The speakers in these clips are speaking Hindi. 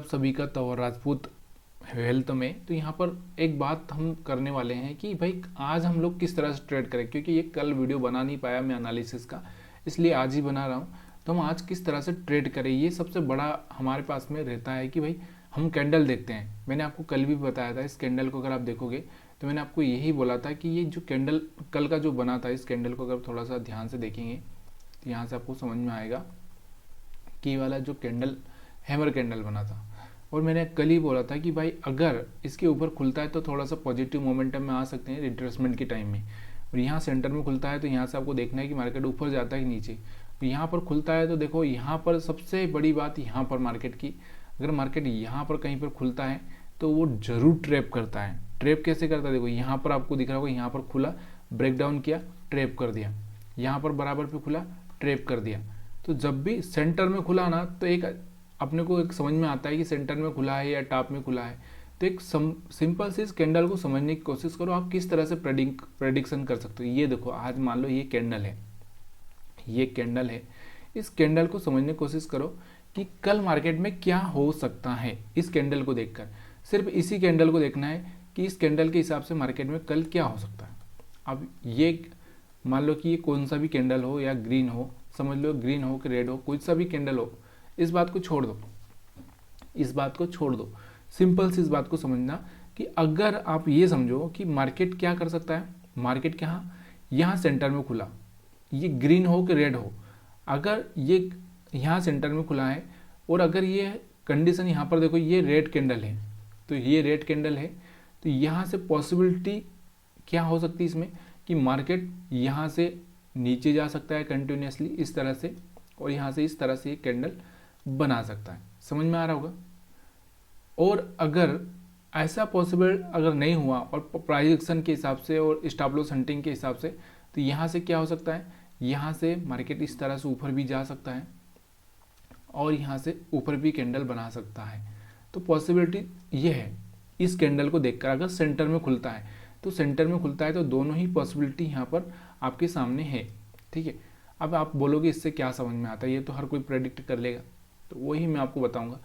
सभी का तवर राजपूत हेल्थ में। तो यहाँ पर एक बात हम करने वाले हैं कि भाई आज हम लोग किस तरह से ट्रेड करें, क्योंकि ये कल वीडियो बना नहीं पाया मैं एनालिसिस का, इसलिए आज ही बना रहा हूँ। तो हम आज किस तरह से ट्रेड करें, ये सबसे बड़ा हमारे पास में रहता है कि भाई हम कैंडल देखते हैं। मैंने आपको कल भी बताया था, इस कैंडल को अगर आप देखोगे तो मैंने आपको यही बोला था कि ये जो कैंडल कल का जो बना था, इस कैंडल को अगर थोड़ा सा ध्यान से देखेंगे तो यहाँ से आपको समझ में आएगा कि ये वाला जो कैंडल हैमर कैंडल बना था। और मैंने कल ही बोला था कि भाई अगर इसके ऊपर खुलता है तो थोड़ा सा पॉजिटिव मोमेंटम में आ सकते हैं रिट्रेसमेंट के टाइम में। और यहाँ सेंटर में खुलता है तो यहाँ से आपको देखना है कि मार्केट ऊपर जाता है कि नीचे। तो यहाँ पर खुलता है तो देखो यहाँ पर सबसे बड़ी बात यहाँ पर मार्केट की, अगर मार्केट यहाँ पर कहीं पर खुलता है तो वो जरूर ट्रैप करता है। ट्रैप कैसे करता है, देखो यहाँ पर आपको दिख रहा होगा, यहाँ पर खुला, ब्रेकडाउन किया, ट्रैप कर दिया, यहाँ पर बराबर पे खुला, ट्रैप कर दिया। तो जब भी सेंटर में खुला ना तो एक अपने को एक समझ में आता है कि सेंटर में खुला है या टॉप में खुला है। तो एक सिंपल से इस कैंडल को समझने की कोशिश करो, आप किस तरह से प्रेडिक्शन कर सकते हो। ये देखो आज मान लो ये कैंडल है, ये कैंडल है, इस कैंडल को समझने की कोशिश करो कि कल मार्केट में क्या हो सकता है। इस कैंडल को देखकर सिर्फ इसी कैंडल को देखना है कि इस कैंडल के हिसाब से मार्केट में कल क्या हो सकता है। अब ये मान लो कि ये कौन सा भी कैंडल हो या ग्रीन हो, समझ लो ग्रीन हो कि रेड हो, कोई सा भी कैंडल हो, इस बात को छोड़ दो, इस बात को छोड़ दो। सिंपल सी इस बात को समझना कि अगर आप ये समझो कि मार्केट क्या कर सकता है, मार्केट क्या यहाँ सेंटर में खुला, ये ग्रीन हो कि रेड हो, अगर ये यहाँ सेंटर में खुला है और अगर ये कंडीशन यहाँ पर देखो ये रेड कैंडल है, तो ये रेड कैंडल है, तो यहाँ से पॉसिबिलिटी क्या हो सकती है इसमें कि मार्केट यहाँ से नीचे जा सकता है कंटिन्यूसली इस तरह से, और यहाँ से इस तरह से ये कैंडल बना सकता है। समझ में आ रहा होगा। और अगर ऐसा पॉसिबल अगर नहीं हुआ और प्राइस एक्शन के हिसाब से और स्टॉप लॉस हंटिंग के हिसाब से, तो यहाँ से क्या हो सकता है, यहाँ से मार्केट इस तरह से ऊपर भी जा सकता है और यहाँ से ऊपर भी कैंडल बना सकता है। तो पॉसिबिलिटी ये है इस कैंडल को देखकर, अगर सेंटर में खुलता है तो सेंटर में खुलता है तो दोनों ही पॉसिबिलिटी यहाँ पर आपके सामने है। ठीक है, अब आप बोलोगे इससे क्या समझ में आता है, ये तो हर कोई प्रेडिक्ट कर लेगा, तो वही मैं आपको बताऊंगा।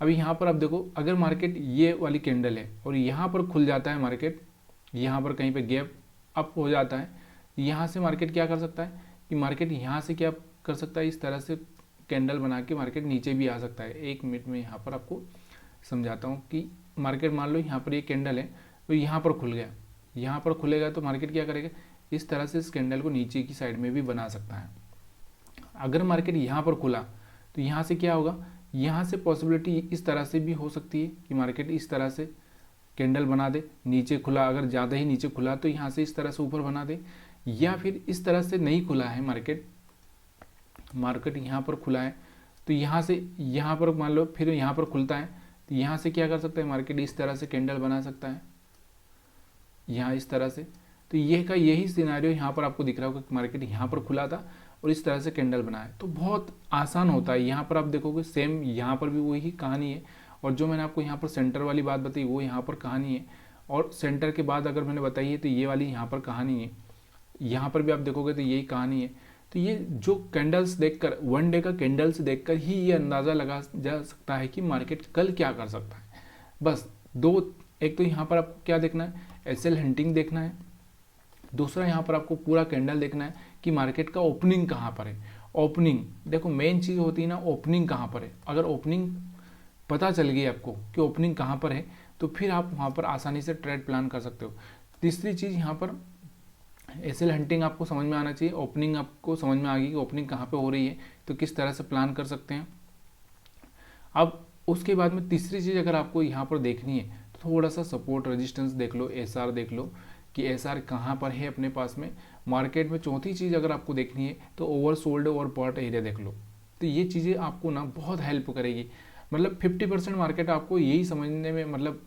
अभी यहाँ पर आप देखो, अगर मार्केट ये वाली कैंडल है और यहाँ पर खुल जाता है मार्केट, यहाँ पर कहीं पे गैप अप हो जाता है, यहाँ से मार्केट क्या कर सकता है कि मार्केट यहाँ से क्या कर सकता है, इस तरह से कैंडल बना के मार्केट नीचे भी आ सकता है। एक मिनट में यहाँ पर आपको समझाता हूँ कि मार्केट मान लो यहाँ पर ये कैंडल है तो यहाँ पर खुल गया, यहाँ पर खुलेगा तो मार्केट क्या करेगा, इस तरह से इस कैंडल को नीचे की साइड में भी बना सकता है। अगर मार्केट यहाँ पर खुला तो यहाँ से क्या होगा, यहाँ से पॉसिबिलिटी इस तरह से भी हो सकती है कि मार्केट इस तरह से कैंडल बना दे, नीचे खुला, अगर ज़्यादा ही नीचे खुला तो यहाँ से इस तरह से ऊपर बना दे, या फिर इस तरह से नहीं खुला है मार्केट, मार्केट यहाँ पर खुला है तो यहाँ से यहाँ पर मान लो फिर यहाँ पर खुलता है तो यहाँ से क्या कर सकता है मार्केट, इस तरह से कैंडल बना सकता है यहाँ इस तरह से। तो ये का यही सिनेरियो यहाँ पर आपको दिख रहा होगा कि मार्केट यहाँ पर खुला था और इस तरह से कैंडल बना है, तो बहुत आसान होता है। यहाँ पर आप देखोगे सेम यहाँ पर भी वही कहानी है, और जो मैंने आपको यहाँ पर सेंटर वाली बात बताई वो यहाँ पर कहानी है, और सेंटर के बाद अगर मैंने बताई है तो ये वाली यहाँ पर कहानी है, यहाँ पर भी आप देखोगे तो यही कहानी है। तो ये जो कैंडल्स देखकर, वन डे का कैंडल्स देखकर ही ये अंदाज़ा लगा जा सकता है कि मार्केट कल क्या कर सकता है। बस दो, एक तो यहाँ पर आपको क्या देखना है, एसएल हंटिंग देखना है, दूसरा यहाँ पर आपको पूरा कैंडल देखना है कि मार्केट का ओपनिंग कहाँ पर है। ओपनिंग देखो मेन चीज़ होती है ना, ओपनिंग कहाँ पर है। अगर ओपनिंग पता चल गई आपको कि ओपनिंग कहाँ पर है तो फिर आप वहाँ पर आसानी से ट्रेड प्लान कर सकते हो। तीसरी चीज़ यहाँ पर एसएल हंटिंग आपको समझ में आना चाहिए, ओपनिंग आपको समझ में आ गई कि ओपनिंग कहाँ पे हो रही है तो किस तरह से प्लान कर सकते हैं। अब उसके बाद में तीसरी चीज़ अगर आपको यहाँ पर देखनी है तो थोड़ा सा सपोर्ट रेजिस्टेंस देख लो, एसआर देख लो कि एसआर कहाँ पर है अपने पास में मार्केट में। चौथी चीज़ अगर आपको देखनी है तो ओवरसोल्ड और बॉट एरिया देख लो। तो ये चीज़ें आपको ना बहुत हेल्प करेगी, मतलब 50% मार्केट आपको यही समझने में, मतलब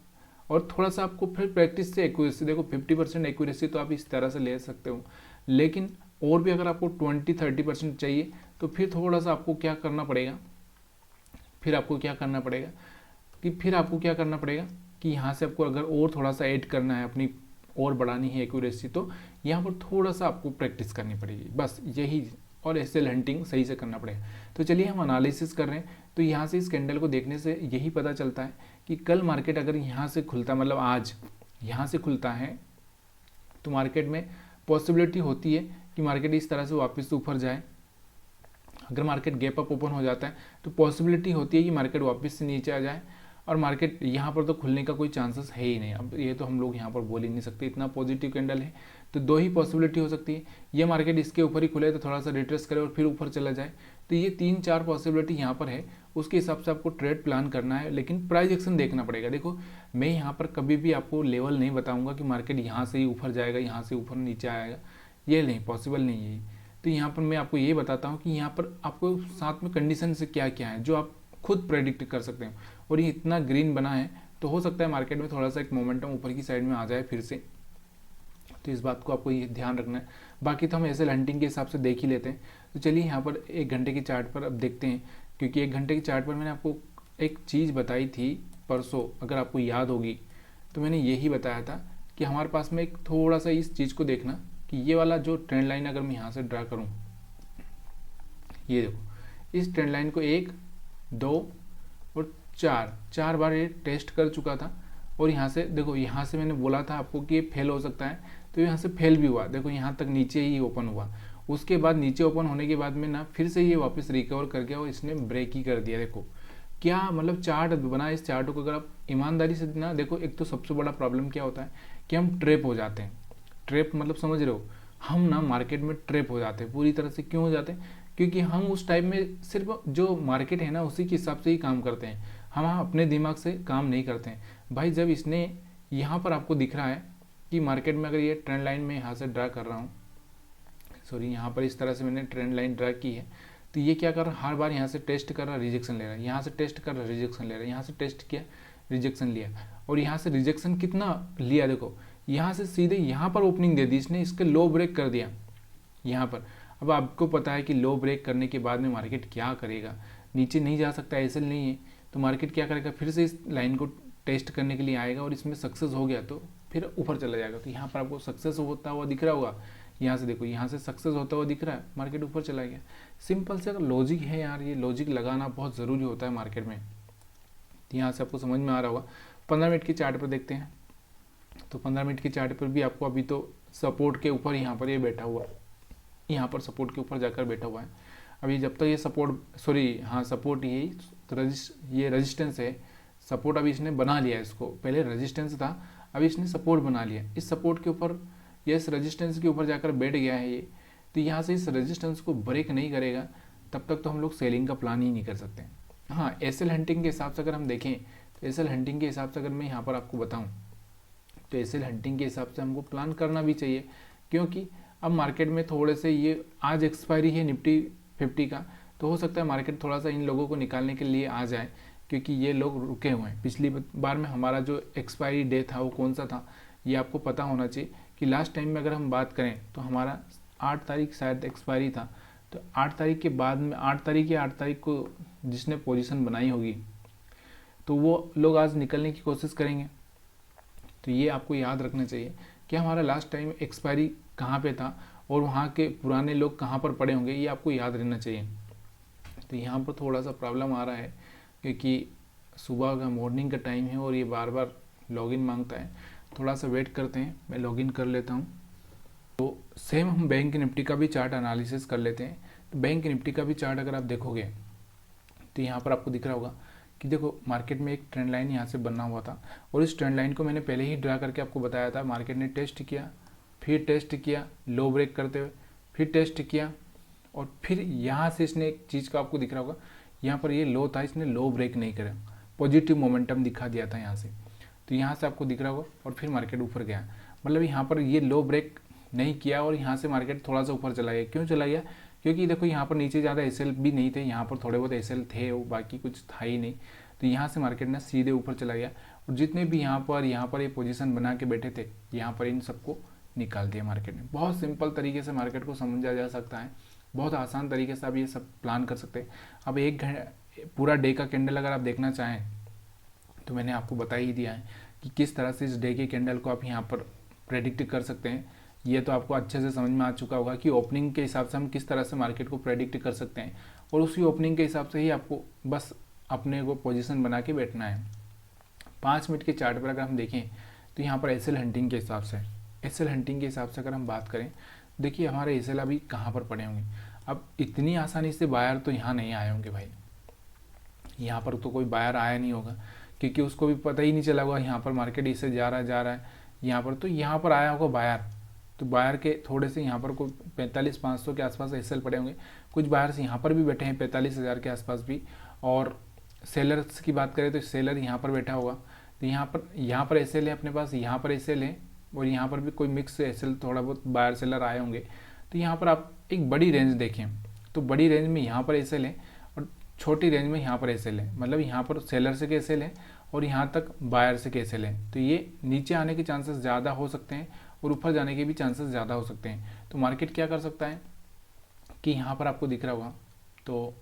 और थोड़ा सा आपको फिर प्रैक्टिस से एक्यूरेसी, देखो 50% एक्यूरेसी तो आप इस तरह से ले सकते हो, लेकिन और भी अगर आपको 20-30% चाहिए तो फिर थोड़ा सा आपको क्या करना पड़ेगा, फिर आपको क्या करना पड़ेगा कि यहाँ से आपको अगर और थोड़ा सा ऐड करना है, अपनी और बढ़ानी है एक्यूरेसी, तो यहाँ पर थोड़ा सा आपको प्रैक्टिस करनी पड़ेगी, बस यही। और एसएल हंटिंग सही से करना पड़ेगा। तो चलिए हम एनालिसिस कर रहे हैं। तो यहाँ से इस कैंडल को देखने से यही पता चलता है कि कल मार्केट अगर यहाँ से खुलता, मतलब आज यहाँ से खुलता है, तो मार्केट में पॉसिबिलिटी होती है कि मार्केट इस तरह से वापस ऊपर जाए। अगर मार्केट गैप अप ओपन हो जाता है तो पॉसिबिलिटी होती है कि मार्केट वापस से नीचे आ जाए, और मार्केट यहाँ पर तो खुलने का कोई चांसेस है ही नहीं। अब ये तो हम लोग यहाँ पर बोल ही नहीं सकते, इतना पॉजिटिव कैंडल है। तो दो ही पॉसिबिलिटी हो सकती है, ये मार्केट इसके ऊपर ही खुले तो थोड़ा सा रिट्रेस करे और फिर ऊपर चला जाए। तो ये 3-4 पॉसिबिलिटी यहाँ पर है, उसके हिसाब से आपको ट्रेड प्लान करना है, लेकिन प्राइस एक्शन देखना पड़ेगा। देखो मैं यहाँ पर कभी भी आपको लेवल नहीं बताऊँगा कि मार्केट यहाँ से ही ऊपर जाएगा, यहाँ से ऊपर नीचे आएगा, ये नहीं, पॉसिबल नहीं है। तो यहाँ पर मैं आपको ये बताता हूँ कि यहाँ पर आपको साथ में कंडीशन से क्या क्या है जो आप खुद प्रेडिक्ट कर सकते हो। और ये इतना ग्रीन बना है तो हो सकता है मार्केट में थोड़ा सा एक मोमेंटम ऊपर की साइड में आ जाए फिर से, तो इस बात को आपको ये ध्यान रखना है। बाकी तो हम ऐसे हंटिंग के हिसाब से देख ही लेते हैं। तो चलिए यहाँ पर 1 घंटे के चार्ट पर अब देखते हैं, क्योंकि 1 घंटे के चार्ट पर मैंने आपको एक चीज़ बताई थी परसों, अगर आपको याद होगी तो मैंने यही बताया था कि हमारे पास में एक थोड़ा सा इस चीज़ को देखना कि ये वाला जो ट्रेंड लाइन अगर मैं यहाँ से ड्रा करूँ, ये देखो इस ट्रेंड लाइन को 1, 2 और 4 बार ये टेस्ट कर चुका था। और यहाँ से देखो, यहाँ से मैंने बोला था आपको कि ये फेल हो सकता है, तो यहाँ से फेल भी हुआ। देखो यहाँ तक नीचे ही ओपन हुआ, उसके बाद नीचे ओपन होने के बाद में ना फिर से ये वापस रिकवर करके और इसने ब्रेक ही कर दिया। देखो क्या मतलब चार्ट बना। इस चार्ट को अगर आप ईमानदारी से ना देखो, एक तो सबसे बड़ा प्रॉब्लम क्या होता है कि हम ट्रैप हो जाते हैं। ट्रैप मतलब समझ रहे हो, हम ना मार्केट में ट्रैप हो जाते हैं पूरी तरह से। क्यों हो जाते हैं? क्योंकि हम उस टाइम में सिर्फ जो मार्केट है ना उसी के हिसाब से ही काम करते हैं, हम अपने दिमाग से काम नहीं करते हैं। भाई जब इसने यहाँ पर आपको दिख रहा है कि मार्केट में अगर ये ट्रेंड लाइन में यहाँ से ड्रा कर रहा हूँ, सॉरी यहाँ पर इस तरह से मैंने ट्रेंड लाइन ड्रा की है, तो ये क्या कर रहा है, हर बार यहाँ से टेस्ट कर रहा है, रिजेक्शन ले रहा है, यहाँ से टेस्ट कर रहा है, रिजेक्शन ले रहा है, यहाँ से टेस्ट किया, रिजेक्शन लिया, और यहाँ से रिजेक्शन कितना लिया, देखो यहाँ से सीधे यहाँ पर ओपनिंग दे दी इसने, इसके लो ब्रेक कर दिया यहाँ पर। अब आपको पता है कि लो ब्रेक करने के बाद में मार्केट क्या करेगा, नीचे नहीं जा सकता, ऐसे नहीं है, तो मार्केट क्या करेगा, फिर से इस लाइन को टेस्ट करने के लिए आएगा और इसमें सक्सेस हो गया तो फिर ऊपर चला जाएगा। तो यहाँ पर आपको सक्सेस होता हुआ दिख रहा होगा, यहाँ से देखो यहाँ से सक्सेस होता हुआ दिख रहा है, मार्केट ऊपर चला गया। सिंपल से लॉजिक है यार, ये लॉजिक लगाना बहुत ज़रूरी होता है मार्केट में। तो यहाँ से आपको समझ में आ रहा होगा। 15 मिनट की चार्ट पर देखते हैं। तो 15 मिनट की चार्ट पर भी आपको अभी तो सपोर्ट के ऊपर यहाँ पर ये बैठा हुआ है, यहाँ पर सपोर्ट के ऊपर जाकर बैठा हुआ है। अभी जब तक ये सपोर्ट, सॉरी हाँ सपोर्ट यही, ये रेजिस्टेंस है, सपोर्ट अभी इसने बना लिया है, इसको पहले रेजिस्टेंस था, अभी इसने सपोर्ट बना लिया। इस सपोर्ट के ऊपर या इस रेजिस्टेंस के ऊपर जाकर बैठ गया है ये, तो यहाँ से इस रेजिस्टेंस को ब्रेक नहीं करेगा तब तक तो हम लोग सेलिंग का प्लान ही नहीं कर सकते। हाँ एसएल हंटिंग के हिसाब से अगर हम देखें, तो एसएल हंटिंग के हिसाब से अगर मैं यहाँ पर आपको बताऊँ, तो एसएल हंटिंग के हिसाब से हमको प्लान करना भी चाहिए, क्योंकि अब मार्केट में थोड़े से ये आज एक्सपायरी है निफ्टी 50 का, तो हो सकता है मार्केट थोड़ा सा इन लोगों को निकालने के लिए आ जाए, क्योंकि ये लोग रुके हुए हैं। पिछली बार में हमारा जो एक्सपायरी डे था वो कौन सा था, ये आपको पता होना चाहिए कि लास्ट टाइम में अगर हम बात करें तो हमारा 8 तारीख शायद एक्सपायरी था। तो 8 तारीख के बाद में 8 तारीख को जिसने पोजीशन बनाई होगी तो वो लोग आज निकलने की कोशिश करेंगे। तो ये आपको याद रखना चाहिए कि हमारा लास्ट टाइम एक्सपायरी कहाँ पे था और वहाँ के पुराने लोग कहाँ पर पड़े होंगे, ये आपको याद रहना चाहिए। तो यहाँ पर थोड़ा सा प्रॉब्लम आ रहा है, क्योंकि सुबह का मॉर्निंग का टाइम है और ये बार बार लॉगिन मांगता है। थोड़ा सा वेट करते हैं, मैं लॉगिन कर लेता हूँ। तो सेम हम बैंक निफ्टी का भी चार्ट एनालिसिस कर लेते हैं। तो बैंक निफ्टी का भी चार्ट अगर आप देखोगे तो यहाँ पर आपको दिख रहा होगा कि देखो मार्केट में एक ट्रेंड लाइन यहाँ से बना हुआ था, और इस ट्रेंड लाइन को मैंने पहले ही ड्रा करके आपको बताया था। मार्केट ने टेस्ट किया, फिर टेस्ट किया लो ब्रेक करते हुए, फिर टेस्ट किया, और फिर यहाँ से इसने एक चीज़ का आपको दिख रहा होगा, यहाँ पर ये लो था, इसने लो ब्रेक नहीं करा, पॉजिटिव मोमेंटम दिखा दिया था यहाँ से। तो यहाँ से आपको दिख रहा होगा और फिर मार्केट ऊपर गया, मतलब यहाँ पर ये लो ब्रेक नहीं किया और यहाँ से मार्केट थोड़ा सा ऊपर चला गया। क्यों चला गया? क्योंकि देखो यहाँ पर नीचे ज़्यादा एसएल भी नहीं थे, यहाँ पर थोड़े बहुत एसएल थे, वो बाकी कुछ था ही नहीं। तो यहाँ से मार्केट ना सीधे ऊपर चला गया, और जितने भी यहाँ पर ये पोजीशन बना के बैठे थे, यहाँ पर इन सबको निकाल दिया मार्केट ने। बहुत सिंपल तरीके से मार्केट को समझा जा सकता है, बहुत आसान तरीके से आप ये सब प्लान कर सकते हैं। अब एक पूरा डे का कैंडल अगर आप देखना चाहें तो मैंने आपको बता ही दिया है कि किस तरह से इस डे के कैंडल को आप यहाँ पर प्रेडिक्ट कर सकते हैं। ये तो आपको अच्छे से समझ में आ चुका होगा कि ओपनिंग के हिसाब से हम किस तरह से मार्केट को प्रेडिक्ट कर सकते हैं, और उसी ओपनिंग के हिसाब से ही आपको बस अपने को पोजीशन बना के बैठना है। 5 मिनट के चार्ट पर अगर हम देखें तो यहाँ पर एसएल हंटिंग के हिसाब से, एसएल हंटिंग के हिसाब से अगर हम बात करें, देखिए हमारे एसएल अभी कहाँ पर पड़े होंगे। अब इतनी आसानी से बायर तो यहाँ नहीं आए होंगे भाई, यहाँ पर तो कोई बायर आया नहीं होगा, क्योंकि उसको भी पता ही नहीं चला होगा यहाँ पर मार्केट इससे जा रहा है यहाँ पर, तो यहाँ पर आया होगा बायर। तो बायर के थोड़े से यहाँ पर कोई 45,500 के आसपास एसएल पड़े होंगे, कुछ बायर्स यहाँ पर भी बैठे हैं 45,000 के आसपास भी, और सेलर्स की बात करें तो सेलर यहाँ पर बैठा होगा। तो यहाँ पर एसएल है अपने पास, यहाँ पर एसएल है, और यहाँ पर भी कोई मिक्स एसएल थोड़ा बहुत बायर सेलर आए होंगे। तो यहाँ पर आप एक बड़ी रेंज देखें तो बड़ी रेंज में यहाँ पर एसएल है, और छोटी रेंज में यहाँ पर एसएल है, मतलब यहाँ पर सेलर से के एसएल है और यहाँ तक बायर से के एसएल है। तो ये नीचे आने के चांसेस ज़्यादा हो सकते हैं और ऊपर जाने के भी चांसेस ज़्यादा हो सकते हैं। तो मार्केट क्या कर सकता है कि यहाँ पर आपको दिख रहा होगा, तो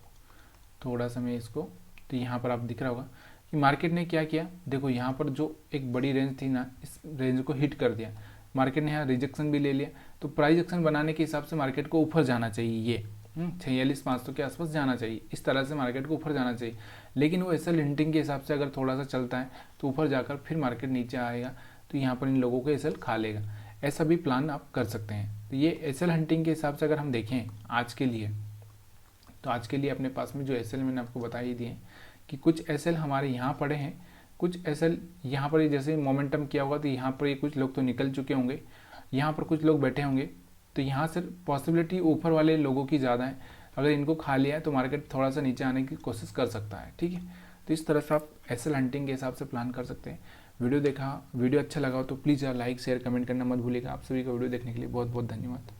थोड़ा सा मैं इसको, तो यहाँ पर आप दिख रहा होगा कि मार्केट ने क्या किया, देखो यहाँ पर जो एक बड़ी रेंज थी ना, इस रेंज को हिट कर दिया मार्केट ने, यहाँ रिजेक्शन भी ले लिया। तो प्राइस एक्शन बनाने के हिसाब से मार्केट को ऊपर जाना चाहिए, ये 46,500 के आसपास जाना चाहिए, इस तरह से मार्केट को ऊपर जाना चाहिए। लेकिन वो एसएल हिंटिंग के हिसाब से अगर थोड़ा सा चलता है तो ऊपर जाकर फिर मार्केट नीचे आएगा, तो यहाँ पर इन लोगों को एसएल खा लेगा। ऐसा भी प्लान आप कर सकते हैं। तो ये एसएल हंटिंग के हिसाब से अगर हम देखें आज के लिए, तो आज के लिए अपने पास में जो एसएल मैंने आपको बता ही दिए कि कुछ एसएल हमारे यहाँ पड़े हैं, कुछ एसएल यहाँ पर जैसे मोमेंटम किया होगा तो यहाँ पर ये कुछ लोग तो निकल चुके होंगे, यहाँ पर कुछ लोग बैठे होंगे। तो यहाँ से पॉसिबिलिटी ऊपर वाले लोगों की ज़्यादा है, अगर इनको खा लिया है तो मार्केट थोड़ा सा नीचे आने की कोशिश कर सकता है। ठीक है, तो इस तरह से आप एसएल हंटिंग के हिसाब से प्लान कर सकते हैं। वीडियो अच्छा लगा हो तो प्लीज़ लाइक शेयर कमेंट करना मत भूलिएगा। आप सभी को वीडियो देखने के लिए बहुत बहुत धन्यवाद।